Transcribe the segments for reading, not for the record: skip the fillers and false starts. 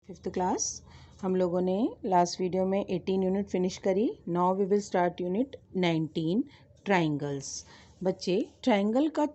Fifth class हम लोगों ने लास्ट वीडियो में 18 यूनिट फिनिश करी। Now we will start unit 19 triangles. बच्चे ट्राइंगल का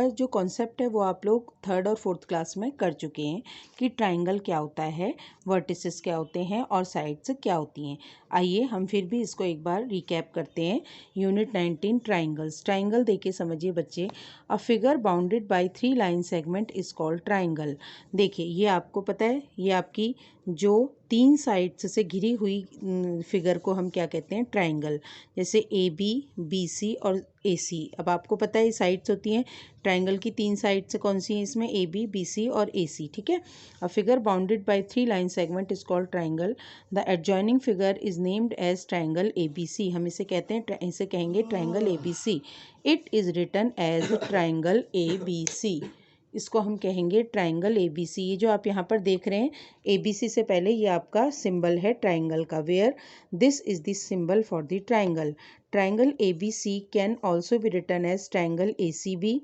जो कॉन्सेप्ट है वो आप लोग थर्ड और फोर्थ क्लास में कर चुके हैं कि ट्राइंगल क्या होता है, वर्टिसेस क्या होते हैं और साइड्स क्या होती हैं। आइए हम फिर भी इसको एक बार रिकैप करते हैं। Unit 19 triangles. ट्राइंगल देखिए समझिए बच्चे, अ figure bounded by 3 line segment is called triangle. देखिए ये आपको पता है, ये आपकी जो 3 साइड्स से घिरी हुई फिगर को हम क्या कहते हैं, ट्राइंगल। जैसे ए बी, बी सी और ए सी। अब आपको पता है ये साइड्स होती हैं ट्राइंगल की, 3 साइड्स कौन सी हैं इसमें, ए बी, बी सी और ए सी। ठीक है। A figure bounded by 3 line segment is called triangle. The adjoining figure is named as triangle A B C. हम इसे कहते हैं, इसे कहेंगे triangle A B C. It is written as triangle A B C. इसको हम कहेंगे triangle A B C. ये जो आप यहाँ पर देख रहे हैं ए बी सी से पहले ये आपका सिंबल है ट्राइंगल का, where this is the symbol for the triangle. Triangle A B C can also be written as triangle A C B,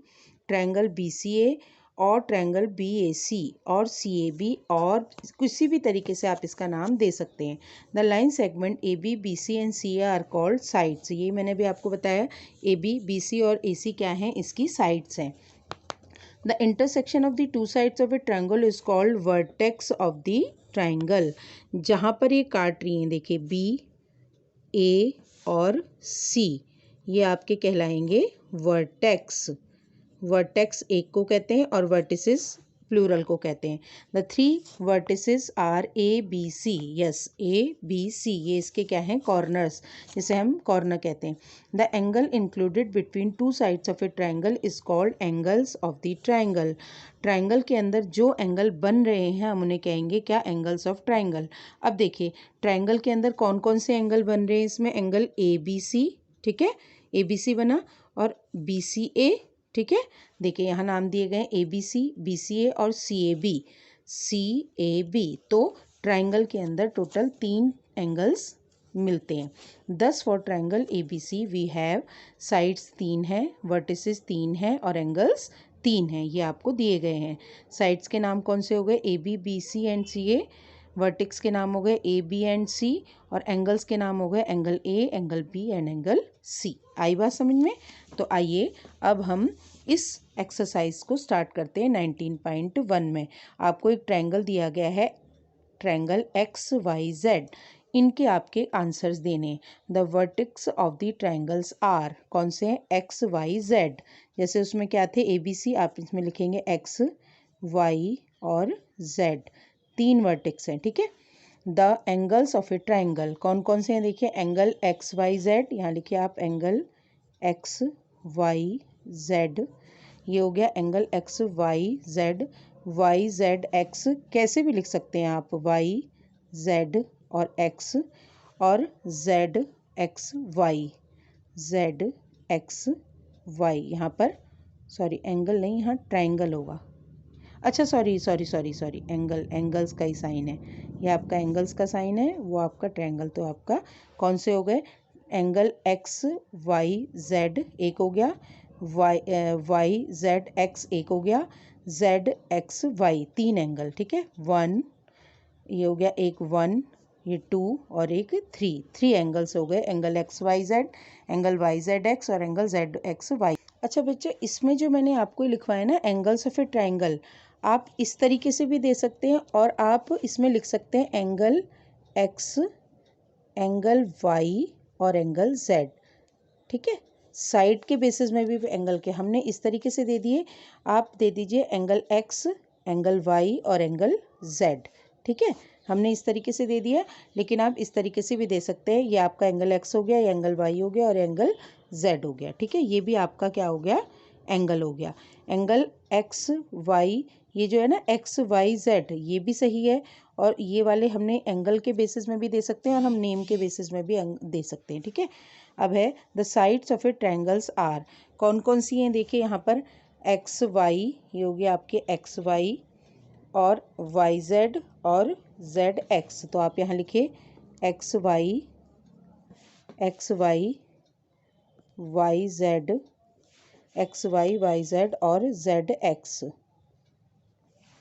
triangle B C A और ट्राइंगल बी ए सी और सी ए बी, और किसी भी तरीके से आप इसका नाम दे सकते हैं। The line segment A B, B C and C A are called sides. ये मैंने भी आपको बताया, ए बी, बी सी और ए सी क्या हैं, इसकी साइड्स हैं। The intersection of the two sides of a triangle is called vertex of the triangle। जहाँ पर ये काट रही हैं देखिए B, A और C, ये आपके कहलाएंगे वर्टेक्स। वर्टेक्स एक को कहते हैं और वर्टिसेस प्लूरल को कहते हैं। The 3 vertices are A B C. Yes, A B C, ये इसके क्या हैं, कॉर्नर्स, जिसे हम कॉर्नर कहते हैं। The angle included between 2 sides of a triangle is called angles of the triangle. Triangle के अंदर जो एंगल बन रहे हैं हम उन्हें कहेंगे क्या, एंगल्स ऑफ ट्राइंगल। अब देखिए ट्राइंगल के अंदर कौन कौन से एंगल बन रहे हैं, इसमें एंगल ए बी सी, ठीक है, ए बी सी बना, और बी सी ए, ठीक है। देखिए यहाँ नाम दिए गए A B C, B C A और C A B, C A B. तो ट्राइंगल के अंदर टोटल 3 एंगल्स मिलते हैं। 10 for triangle A B C we have sides 3 है, वर्टिसेस 3 है और एंगल्स 3 हैं। ये आपको दिए गए हैं। साइड्स के नाम कौन से हो गए, A B, B C and C A. Vertex के नाम हो गए ए बी एंड सी, और एंगल्स के नाम हो गए angle A, angle B and angle C. आई बात समझ में? तो आइए अब हम इस एक्सरसाइज को स्टार्ट करते हैं 19.1 में। आपको एक ट्रायंगल दिया गया है, ट्रायंगल एक्स वाई जेड। इनके आपके आंसर्स देने। The vertex of the triangles are, कौन से हैं, एक्स वाई जेड। जैसे उसमें क्या थे, ए बी सी, आप इसमें लिखेंगे एक्स वाई और जेड, 3 वर्टेक्स हैं, ठीक है। The angles of a triangle, कौन कौन से हैं, देखिए एंगल एक्स वाई जेड, यहाँ लिखिए आप एंगल एक्स वाई जेड। ये हो गया angle X Y Z. Y Z X कैसे भी लिख सकते हैं आप, वाई जेड और एक्स, और Z X Y, Z X Y. यहाँ पर सॉरी एंगल नहीं, यहाँ ट्राइंगल होगा। अच्छा सॉरी एंगल्स का ही साइन है, ये आपका एंगल्स का साइन है, वो आपका ट्रायंगल। तो आपका कौन से हो गए, एंगल एक्स वाई जेड एक हो गया, वाई जेड एक्स एक हो गया, जेड एक्स वाई 3 एंगल, ठीक है। 1 ये हो गया, एक 1, ये 2 और एक 3 एंगल्स हो गए, angle X Y Z, angle Y Z X और एंगल जेड एक्स वाई। अच्छा बच्चे, इसमें जो मैंने आपको लिखवाया ना एंगल्स ऑफ ए ट्राइंगल, आप इस तरीके से भी दे सकते हैं, और आप इसमें लिख सकते हैं एंगल एक्स, एंगल वाई और एंगल जेड, ठीक है। साइड के बेसिस में भी एंगल के हमने इस तरीके से दे दिए, आप दे दीजिए एंगल एक्स, एंगल वाई और एंगल जेड, ठीक है। हमने इस तरीके से दे दिया, लेकिन आप इस तरीके से भी दे सकते हैं। ये आपका एंगल एक्स हो गया, ये एंगल वाई हो गया और एंगल जेड हो गया, ठीक है। ये भी आपका क्या हो गया, एंगल हो गया। एंगल एक्स वाई, ये जो है ना एक्स वाई जेड, ये भी सही है, और ये वाले हमने एंगल के बेसिस में भी दे सकते हैं और हम नेम के बेसिस में भी दे सकते हैं, ठीक है। अब है the sides of a triangles are, कौन कौन सी हैं, देखिए यहाँ पर एक्स वाई, ये हो गया आपके एक्स वाई और वाई जेड और जेड एक्स। तो आप यहाँ लिखिए X Y Y Z, X Y Y Z और Z X.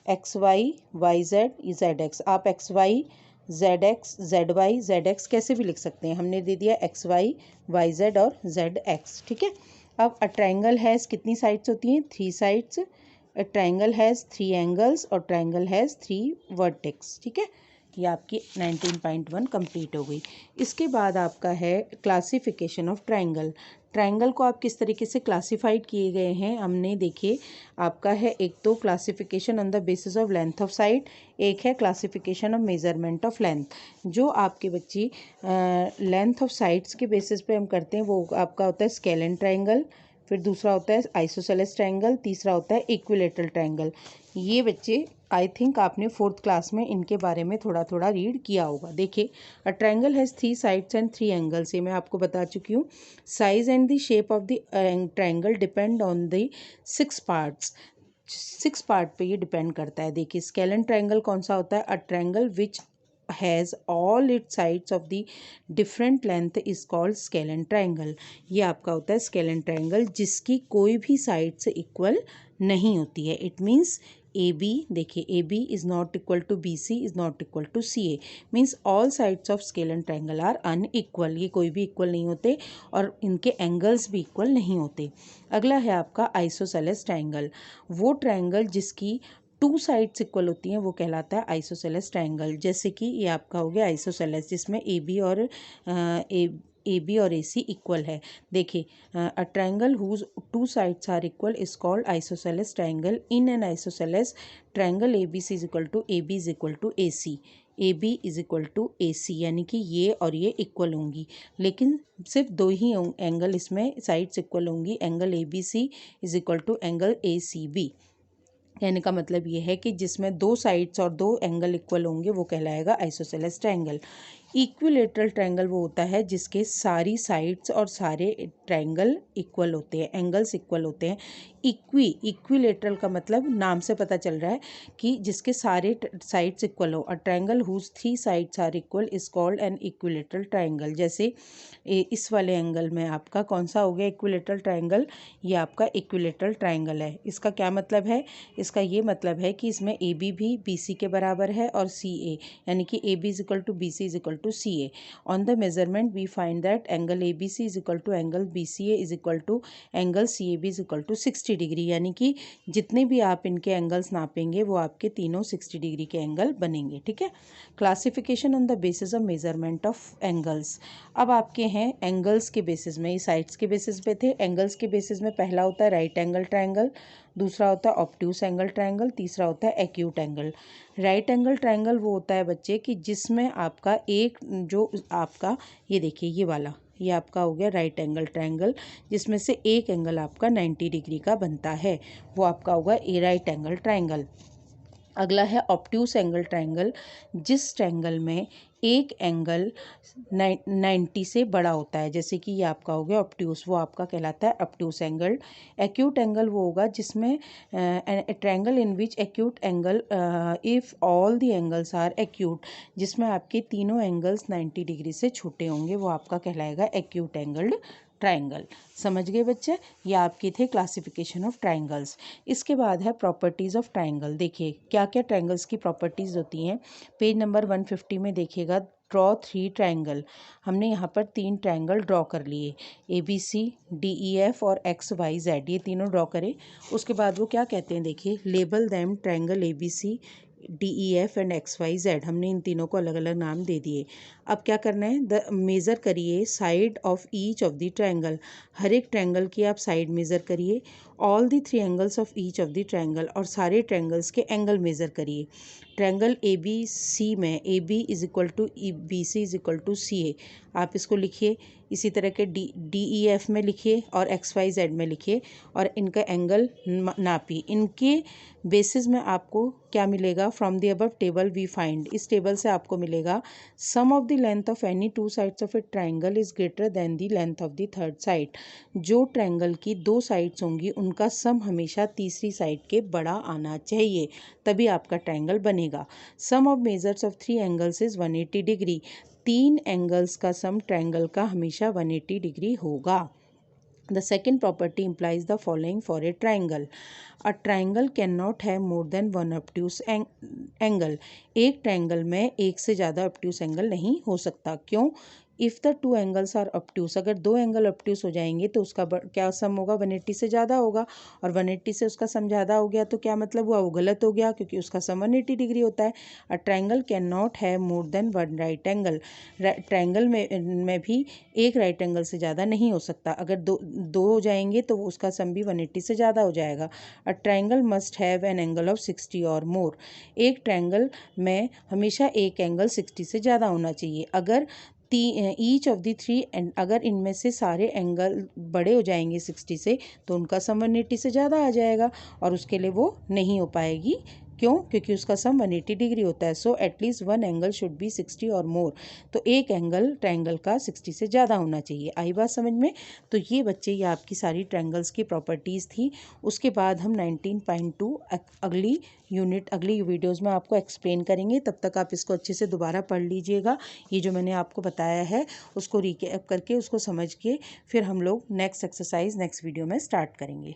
X Y Y Z Z X, आप X Y Z X Z Y Z X कैसे भी लिख सकते हैं, हमने दे दिया एक्स वाई वाई जेड और जेड एक्स, ठीक है। अब अ ट्राइंगल हैज़ कितनी साइड्स होती हैं, 3 sides. A triangle has 3 angles और ट्राइंगल हैज़ 3 वर्टेक्स, ठीक है। ये आपकी 19.1 कंप्लीट हो गई। इसके बाद आपका है क्लासिफिकेशन ऑफ ट्राइंगल। ट्राइंगल को आप किस तरीके से क्लासिफाइड किए गए हैं, हमने देखिए आपका है एक तो classification on the basis of length of side, एक है classification of measurement of length. जो आपके बच्ची लेंथ ऑफ साइड्स के बेसिस पे हम करते हैं वो आपका होता है स्केलेन ट्राइंगल, फिर दूसरा होता है आइसोसेलेस ट्राइंगल, तीसरा होता है इक्विलेटरल ट्राइंगल। ये बच्चे आई थिंक आपने 4th क्लास में इनके बारे में थोड़ा थोड़ा रीड किया होगा। देखिए a triangle has 3 sides and 3 angles, ये मैं आपको बता चुकी हूँ। Size and the shape of the triangle depend on the 6 parts, 6 part पे ये डिपेंड करता है। देखिए स्केलेन ट्राइंगल कौन सा होता है, a triangle which has all it's sides of the different length is called scalene triangle. ये आपका होता है स्केलेन ट्राइंगल जिसकी कोई भी साइड से इक्वल नहीं होती है। इट मीन्स ए बी, देखिए A B is not equal to B C is not equal to C A, means all sides of scalene triangle are unequal, ये कोई भी इक्वल नहीं होते और इनके एंगल्स भी इक्वल नहीं होते। अगला है आपका आइसोसेलेस ट्राइंगल। वो ट्राइंगल जिसकी 2 साइड्स इक्वल होती हैं वो कहलाता है आइसोसेलेस ट्राइंगल। जैसे कि ये आपका हो गया आइसोसेलेस जिसमें ए बी और ए सी इक्वल है। देखिए a triangle whose 2 sides are equal is called isosceles triangle. In an isosceles triangle A B C is equal to A B is equal to A C, A B is equal to A C, यानी कि ये और ये equal होंगी, लेकिन सिर्फ 2 ही angle इसमें साइड्स इक्वल होंगी, angle A B C is equal to angle A C B. कहने का मतलब ये है कि जिसमें 2 साइड्स और 2 एंगल इक्वल होंगे वो कहलाएगा आइसोसेलेस ट्राइंगल। इक्विलेटरल ट्राइंगल वो होता है जिसके सारी साइड्स और सारे ट्राइंगल इक्वल होते हैं, एंगल्स इक्वल होते हैं। इक्विलेटरल का मतलब नाम से पता चल रहा है कि जिसके सारे साइड्स इक्वल हो। A triangle whose 3 sides are equal is called an equilateral triangle. जैसे इस वाले एंगल में आपका कौन सा हो गया इक्विलेटरल ट्राइंगल, ये आपका इक्विलेटरल ट्राइंगल है। इसका क्या मतलब है, इसका ये मतलब है कि इसमें ए बी भी बी सी के बराबर है और सी ए, यानी कि A B is equal to B C is equal to C A. On the measurement we find that angle A B C is equal to angle B C A is equal to angle C A B is equal to 60 degree, यानी कि जितने भी आप इनके angles नापेंगे वो आपके तीनों 60 degree के एंगल बनेंगे, ठीक है। Classification on the basis of measurement of angles. अब आपके हैं एंगल्स के बेसिस में, ये साइड्स के बेसिस पे थे। एंगल्स के बेसिस में पहला होता है राइट एंगल ट्राइंगल, दूसरा होता है ऑब्ट्यूस एंगल ट्राइंगल, तीसरा होता है acute angle. Right angle triangle वो होता है बच्चे कि जिसमें आपका एक जो आपका ये देखिए ये वाला ये आपका हो गया राइट एंगल ट्राइंगल, जिसमें से एक एंगल आपका 90 डिग्री का बनता है, वो आपका होगा ए राइट एंगल ट्राइंगल। अगला है ऑब्ट्यूस एंगल ट्राइंगल, जिस ट्राइंगल में एक एंगल 90 से बड़ा होता है, जैसे कि ये आपका हो गया ऑब्ट्यूस, वो आपका कहलाता है ऑब्ट्यूस एंगल। एक्यूट एंगल वो होगा जिसमें triangle in which acute angle if all the angles are acute, जिसमें आपके तीनों एंगल्स 90 डिग्री से छोटे होंगे, वो आपका कहलाएगा एक्यूट एंगल्ड ट्राइंगल। समझ गए बच्चे, ये आपके थे क्लासिफिकेशन ऑफ ट्राइंगल्स। इसके बाद है प्रॉपर्टीज़ ऑफ ट्राइंगल। देखिए क्या क्या ट्राइंगल्स की प्रॉपर्टीज़ होती हैं, पेज नंबर 150 में देखिएगा। ड्रॉ 3 ट्राइंगल, हमने यहाँ पर 3 ट्राइंगल ड्रॉ कर लिए, A B C D E F और एक्स वाई जेड, ये तीनों ड्रॉ करें। उसके बाद वो क्या कहते हैं, देखिए label them triangle A B C D E F and X Y Z, हमने इन तीनों को अलग अलग नाम दे दिए। अब क्या करना है, द मेज़र करिए side of each of the triangle, हर एक ट्राइंगल की आप साइड मेज़र करिए। All the 3 angles of each of the triangle, और सारे ट्राइंगल्स के एंगल मेज़र करिए। ट्राइंगल ए बी सी में A B is equal to B C is equal to C A, आप इसको लिखिए। इसी तरह के डी ई एफ में लिखिए और एक्स वाई जेड में लिखिए और इनका एंगल नापिए। इनके बेसिस में आपको क्या मिलेगा, from the above table we find, इस टेबल से आपको मिलेगा sum of the length of any 2 sides of a triangle is greater than the length of the third side. जो ट्राइंगल की 2 साइड्स होंगी उनका सम हमेशा तीसरी साइड के बड़ा आना चाहिए, तभी आपका ट्राइंगल बनेगा। Sum of measures of 3 angles is 180 degree, 3 angles का सम ट्राइंगल का हमेशा 180 डिग्री होगा। The second property implies the following for a triangle. A triangle cannot have more than one obtuse angle. एक ट्रायंगल में एक से ज़्यादा obtuse angle नहीं हो सकता. क्यों? If the two angles are obtuse, अगर दो एंगल obtuse हो जाएंगे तो उसका क्या सम होगा, 180 से ज़्यादा होगा. और 180 से उसका सम ज़्यादा हो गया तो क्या मतलब हुआ, वो गलत हो गया क्योंकि उसका सम 180 डिग्री होता है. A triangle can not have more than one right angle. Triangle में भी एक राइट एंगल से ज़्यादा नहीं हो सकता. अगर दो हो जाएंगे तो उसका सम भी 180 से ज़्यादा हो जाएगा. A triangle must have an angle of 60 और मोर. एक ट्रायंगल में हमेशा एक एंगल 60 से ज़्यादा होना चाहिए. अगर each of the three and अगर इनमें से सारे एंगल बड़े हो जाएंगे 60 से तो उनका सम 180 से ज़्यादा आ जाएगा और उसके लिए वो नहीं हो पाएगी. क्यों? क्योंकि उसका सम 180 डिग्री होता है. So at least one angle should be 60 और मोर. तो एक एंगल ट्रायंगल का 60 से ज़्यादा होना चाहिए. आई बात समझ में? तो ये बच्चे ये आपकी सारी ट्रायंगल्स की प्रॉपर्टीज़ थी. उसके बाद हम 19.2 अगली वीडियोज़ में आपको एक्सप्लेन करेंगे. तब तक आप इसको अच्छे से दोबारा पढ़ लीजिएगा. ये जो मैंने आपको बताया है उसको रिकैप करके उसको समझ के फिर हम लोग नेक्स्ट एक्सरसाइज नेक्स्ट वीडियो में स्टार्ट करेंगे.